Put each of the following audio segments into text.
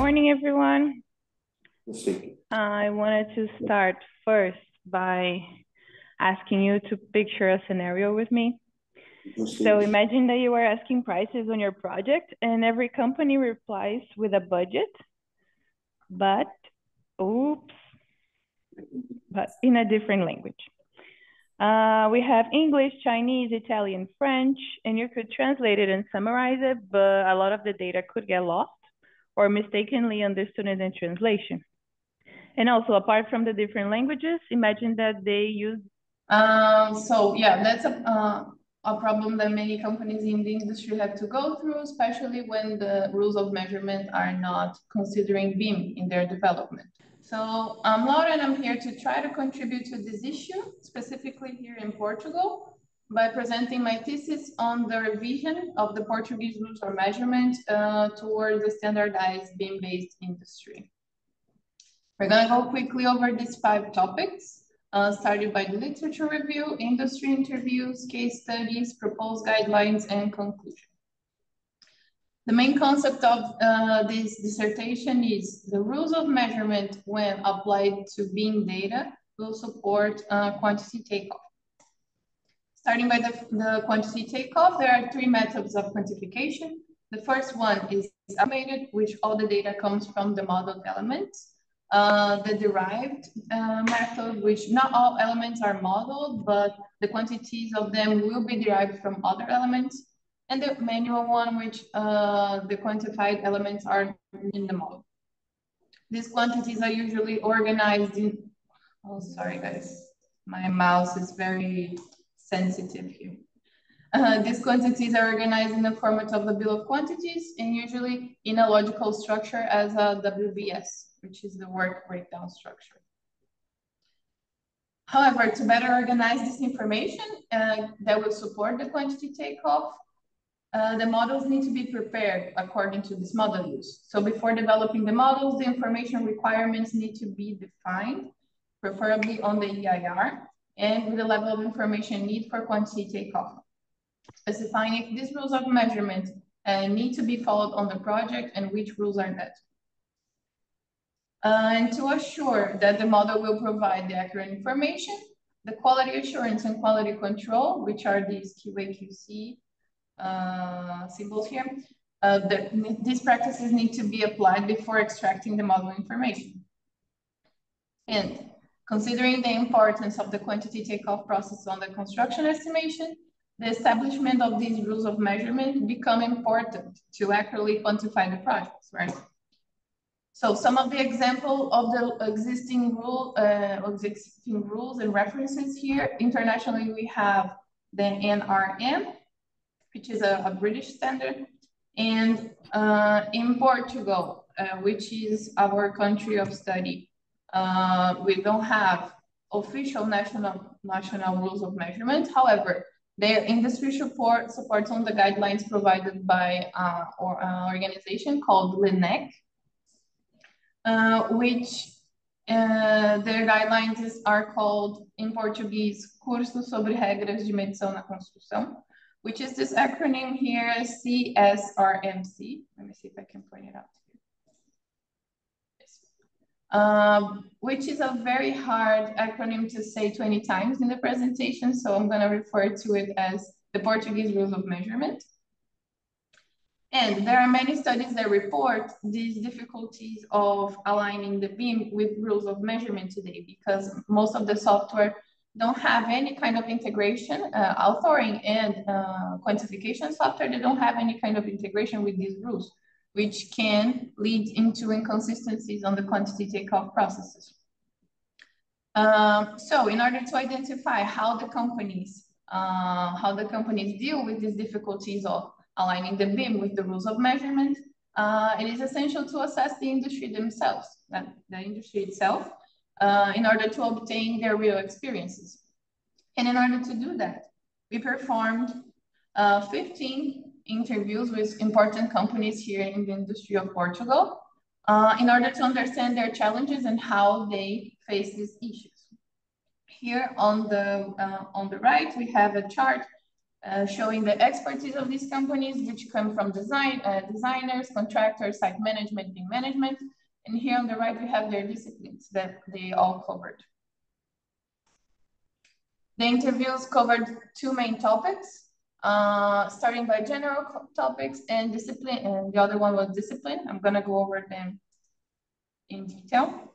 morning, everyone. I wanted to start first by asking you to picture a scenario with me. So imagine that you are asking prices on your project and every company replies with a budget, but in a different language. We have English, Chinese, Italian, French, and you could translate it and summarize it, but a lot of the data could get lost or mistakenly understood in the translation. And also, apart from the different languages, imagine that they use... So yeah, that's a problem that many companies in the industry have to go through, especially when the rules of measurement are not considering BIM in their development. So I'm Laura and I'm here to try to contribute to this issue, specifically here in Portugal, by presenting my thesis on the revision of the Portuguese rules of measurement towards a standardized BIM-based industry. We're gonna go quickly over these 5 topics, starting by the literature review, industry interviews, case studies, proposed guidelines, and conclusion. The main concept of this dissertation is the rules of measurement when applied to BIM data will support quantity takeoff. Starting by the quantity takeoff, there are 3 methods of quantification. The first one is Almeida, which all the data comes from the modeled elements. The derived method, which not all elements are modeled, but the quantities of them will be derived from other elements. And the manual one, which the quantified elements are in the model. These quantities are usually organized in, oh, sorry guys, my mouse is very sensitive here. These quantities are organized in the format of a bill of quantities and usually in a logical structure as a WBS, which is the work breakdown structure. However, to better organize this information that will support the quantity takeoff, the models need to be prepared according to this model use. So before developing the models, the information requirements need to be defined, preferably on the EIR, and with the level of information need for quantity takeoff, specifying if these rules of measurement need to be followed on the project and which rules are that. And to assure that the model will provide the accurate information, the quality assurance and quality control, which are these QA/QC symbols here, these practices need to be applied before extracting the model information. And considering the importance of the quantity takeoff process on the construction estimation, the establishment of these rules of measurement become important to accurately quantify the projects, right? So some of the example of the existing rules and references here, internationally we have the NRM, which is a British standard, and in Portugal, which is our country of study, we don't have official national rules of measurement. However, their industry supports on the guidelines provided by an organization called LINEC, which their guidelines are called, in Portuguese, Curso sobre Regras de Medição na Construção, which is this acronym here, CSRMC. Let me see if I can point it out here. Which is a very hard acronym to say 20 times in the presentation, so I'm gonna refer to it as the Portuguese Rules of Measurement. And there are many studies that report these difficulties of aligning the BIM with rules of measurement today, because most of the software don't have any kind of integration, authoring and quantification software, they don't have any kind of integration with these rules, which can lead into inconsistencies on the quantity takeoff processes. So in order to identify how the companies deal with these difficulties of aligning the BIM with the rules of measurement, it is essential to assess the industry themselves, the industry itself, in order to obtain their real experiences. And in order to do that, we performed 15 interviews with important companies here in the industry of Portugal, in order to understand their challenges and how they face these issues. Here on the right, we have a chart showing the expertise of these companies, which come from designers, contractors, site management, BIM management. And here on the right, we have their disciplines that they all covered. The interviews covered two main topics, starting by general topics and discipline, and the other one was discipline. I'm gonna go over them in detail.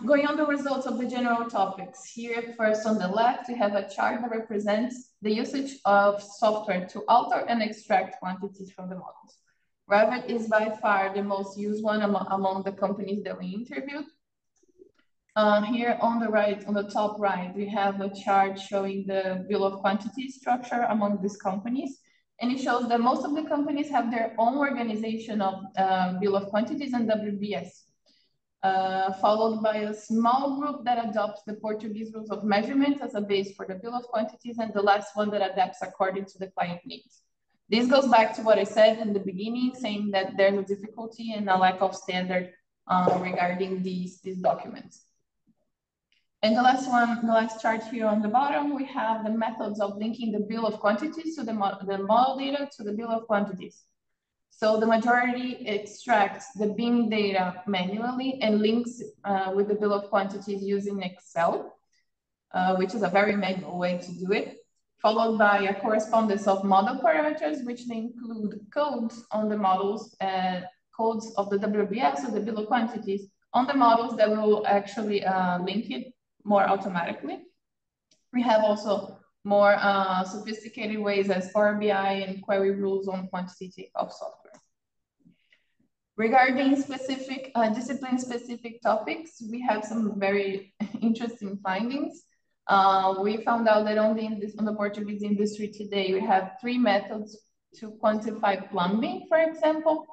Going on the results of the general topics. Here, first on the left, we have a chart that represents the usage of software to alter and extract quantities from the models. Revit is by far the most used one among the companies that we interviewed. Here on the right, on the top right, we have a chart showing the bill of quantities structure among these companies. And it shows that most of the companies have their own organization of bill of quantities and WBS. Followed by a small group that adopts the Portuguese rules of measurement as a base for the bill of quantities, and the last one that adapts according to the client needs. This goes back to what I said in the beginning, saying that there's a difficulty and a lack of standard regarding these documents. And the last chart here on the bottom, we have the methods of linking the bill of quantities to the model data to the bill of quantities. So the majority extracts the BIM data manually and links with the bill of quantities using Excel, which is a very manual way to do it, followed by a correspondence of model parameters, which they include codes on the models, codes of the WBS or the bill of quantities on the models that will actually link it more automatically. We have also more sophisticated ways as Power BI and query rules on quantity takeoff software. Regarding specific discipline-specific topics, we have some very interesting findings. We found out that on the Portuguese industry today, we have 3 methods to quantify plumbing, for example.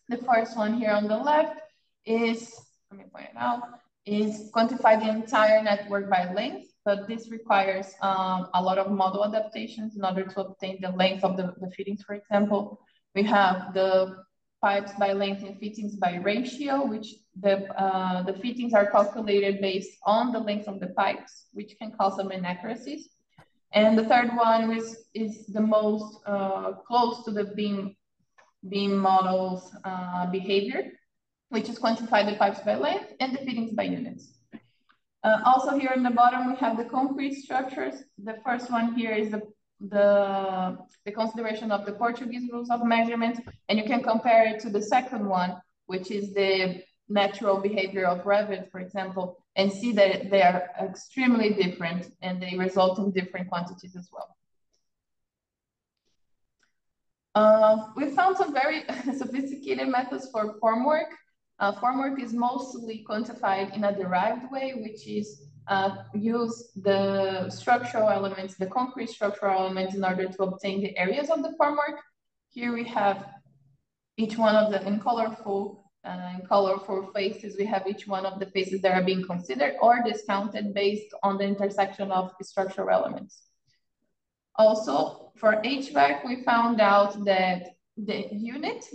The first one here on the left is, let me point it out, is quantify the entire network by length, but this requires a lot of model adaptations in order to obtain the length of the fittings, for example. We have the pipes by length and fittings by ratio, which the fittings are calculated based on the length of the pipes, which can cause some inaccuracies. And the third one is the most close to the BIM model's behavior, which is quantify the pipes by length and the fittings by units. Also here on the bottom, we have the concrete structures. The first one here is the consideration of the Portuguese rules of measurement, and you can compare it to the second one, which is the natural behavior of Revit, for example, and see that they are extremely different and they result in different quantities as well. We found some very sophisticated methods for formwork. Formwork is mostly quantified in a derived way, which is use the structural elements, the concrete structural elements in order to obtain the areas of the formwork. Here we have each one of them in colorful faces. We have each one of the faces that are being considered or discounted based on the intersection of structural elements. Also, for HVAC, we found out that the unit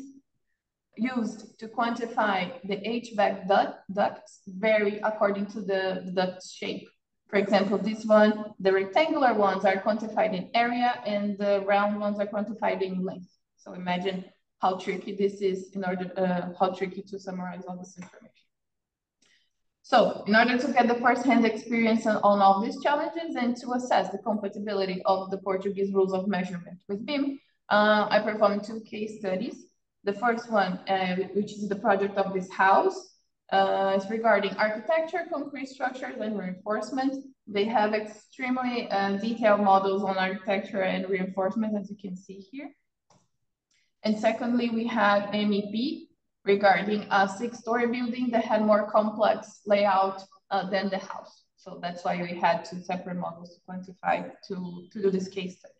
used to quantify the HVAC ducts vary according to the duct shape. For example, this one, the rectangular ones are quantified in area and the round ones are quantified in length. So imagine how tricky this is how tricky to summarize all this information. So in order to get the first-hand experience on all these challenges and to assess the compatibility of the Portuguese rules of measurement with BIM, I performed 2 case studies. The first one, which is the project of this house, is regarding architecture, concrete structures, and reinforcement. They have extremely detailed models on architecture and reinforcement, as you can see here. And secondly, we have MEP regarding a 6-story building that had more complex layout than the house. So that's why we had 2 separate models to quantify to do this case study.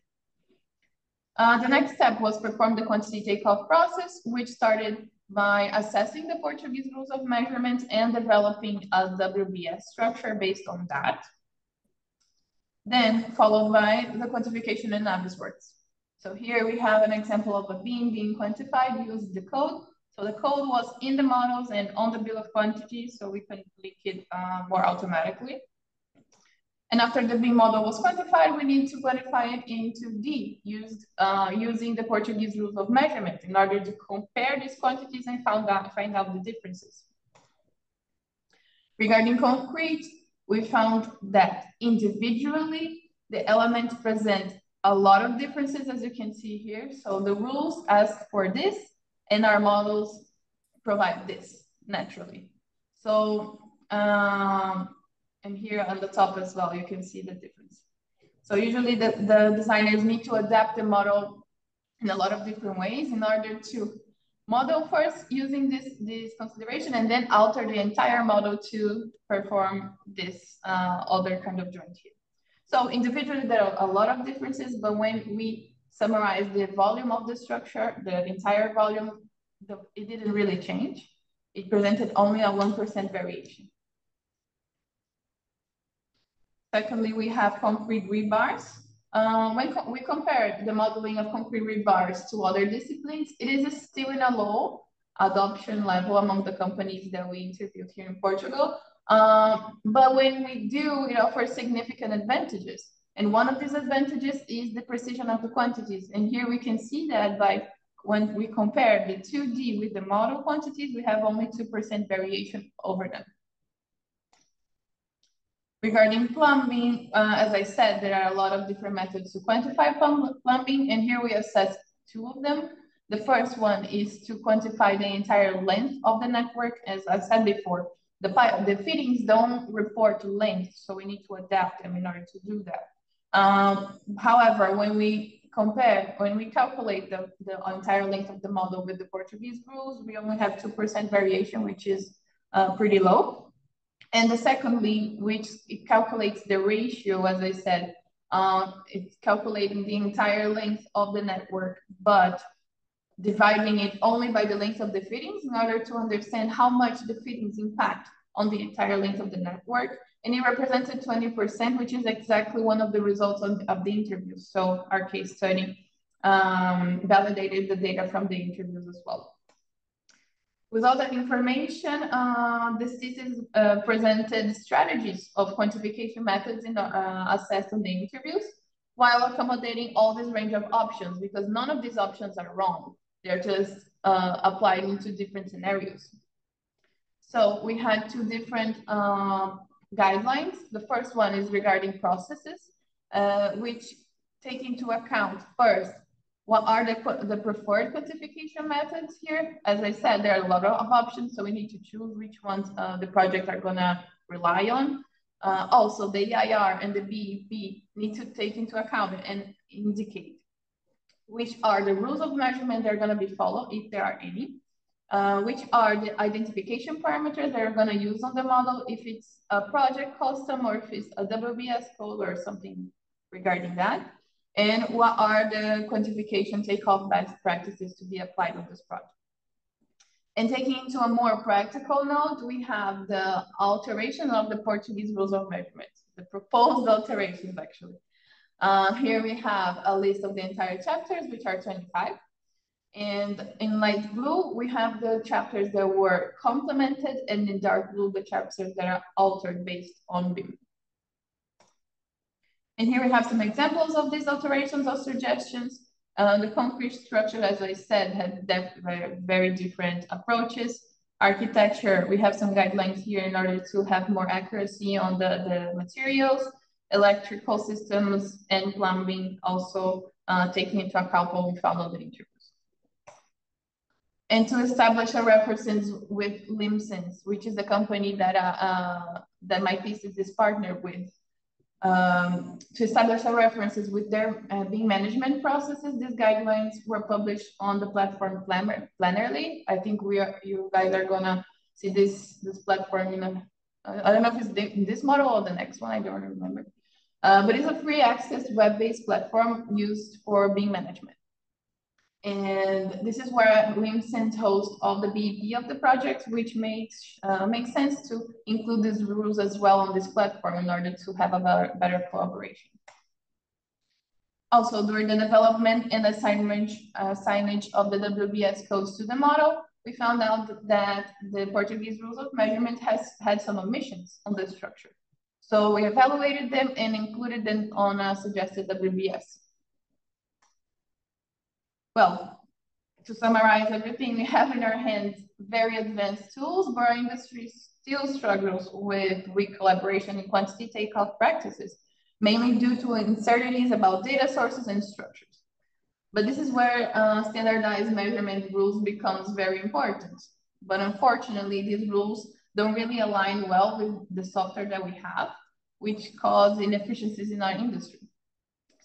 The next step was perform the quantity takeoff process, which started by assessing the Portuguese rules of measurement and developing a WBS structure based on that. Then followed by the quantification and navisworks. So here we have an example of a beam being quantified using the code. So the code was in the models and on the bill of quantities, so we can link it more automatically. And after the B model was quantified, we need to quantify it into D, using the Portuguese rules of measurement in order to compare these quantities and find out the differences. Regarding concrete, we found that individually, the elements present a lot of differences, as you can see here. So the rules ask for this, and our models provide this naturally. So, and here on the top as well, you can see the difference. So usually the designers need to adapt the model in a lot of different ways in order to model first using this consideration and then alter the entire model to perform this other kind of joint here. So individually, there are a lot of differences, but when we summarize the volume of the structure, the entire volume, it didn't really change. It presented only a 1% variation. Secondly, we have concrete rebars. When we compare the modeling of concrete rebars to other disciplines, it is still in a low adoption level among the companies that we interviewed here in Portugal. But when we do, it offers significant advantages. And one of these advantages is the precision of the quantities. And here we can see that when we compare the 2D with the model quantities, we have only 2% variation over them. Regarding plumbing, as I said, there are a lot of different methods to quantify plumbing, and here we assess two of them. The first one is to quantify the entire length of the network. As I said before, the fittings don't report length, so we need to adapt them in order to do that. However, when we calculate the entire length of the model with the Portuguese rules, we only have 2% variation, which is pretty low. And the secondly, which it calculates the ratio, as I said, it's calculating the entire length of the network, but dividing it only by the length of the fittings in order to understand how much the fittings impact on the entire length of the network. And it represented 20%, which is exactly one of the results of the interview. So our case study validated the data from the interviews as well. With all that information, this thesis presented strategies of quantification methods assessed in the interviews, while accommodating all this range of options, because none of these options are wrong. They're just applied into different scenarios. So we had two different guidelines. The first one is regarding processes, which take into account first, what are the preferred quantification methods here? As I said, there are a lot of options, so we need to choose which ones the projects are gonna rely on. Also, the EIR and the BEP need to take into account and indicate which are the rules of measurement that are gonna be followed, if there are any, which are the identification parameters that are gonna use on the model, if it's a project custom or if it's a WBS code or something regarding that. And what are the quantification takeoff best practices to be applied on this project. And taking into a more practical note, we have the alteration of the Portuguese rules of measurement, the proposed alterations actually. Here we have a list of the entire chapters, which are 25. And in light blue, we have the chapters that were complemented, and in dark blue, the chapters that are altered based on BIM. And here we have some examples of these alterations or suggestions. The concrete structure, as I said, had very different approaches. Architecture, we have some guidelines here in order to have more accuracy on the materials. Electrical systems and plumbing also taking into account what we found on the interviews. And to establish a reference with Limsense, which is the company that my thesis is partnered with. To establish our references with their BIM management processes, these guidelines were published on the platform Plannerly. I think you guys are gonna see this platform in I don't know if it's in this model or the next one, I don't remember. But it's a free access web-based platform used for BIM management. And this is where Limsense hosts all the BEP of the project, which makes sense to include these rules as well on this platform in order to have a better collaboration. Also, during the development and signage of the WBS codes to the model, we found out that the Portuguese rules of measurement had some omissions on the structure. So we evaluated them and included them on a suggested WBS. Well, to summarize everything, we have in our hands very advanced tools, but our industry still struggles with weak collaboration and quantity takeoff practices, mainly due to uncertainties about data sources and structures. But this is where standardized measurement rules becomes very important. But unfortunately, these rules don't really align well with the software that we have, which cause inefficiencies in our industry.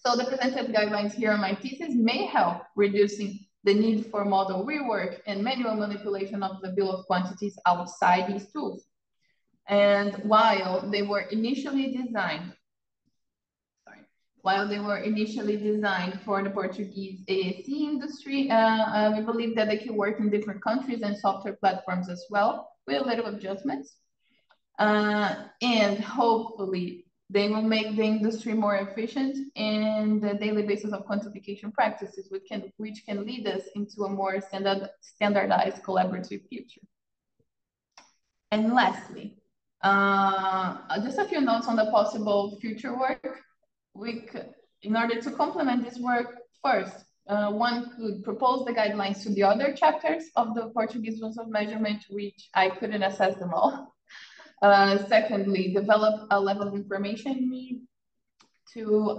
So the presented guidelines here on my thesis may help reducing the need for model rework and manual manipulation of the bill of quantities outside these tools. And while they were initially designed for the Portuguese AAC industry, we believe that they can work in different countries and software platforms as well, with a little adjustments. And hopefully they will make the industry more efficient in the daily basis of quantification practices, which can lead us into a more standardized collaborative future. And lastly, just a few notes on the possible future work. In order to complement this work, first, one could propose the guidelines to the other chapters of the Portuguese rules of measurement, which I couldn't assess them all. Secondly, develop a level of information need to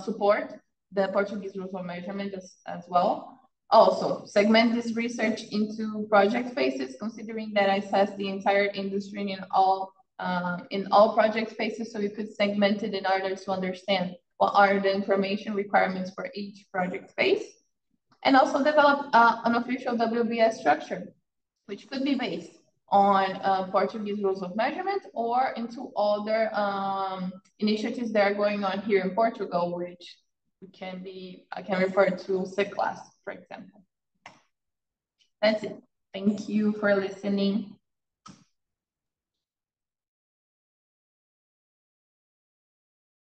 support the Portuguese rules of measurement as well. Also, segment this research into project phases, considering that I assess the entire industry in all project phases, so you could segment it in order to understand what are the information requirements for each project phase. And also develop an official WBS structure, which could be based on Portuguese rules of measurement or into other initiatives that are going on here in Portugal, which I can refer to C class, for example. That's it. Thank you for listening.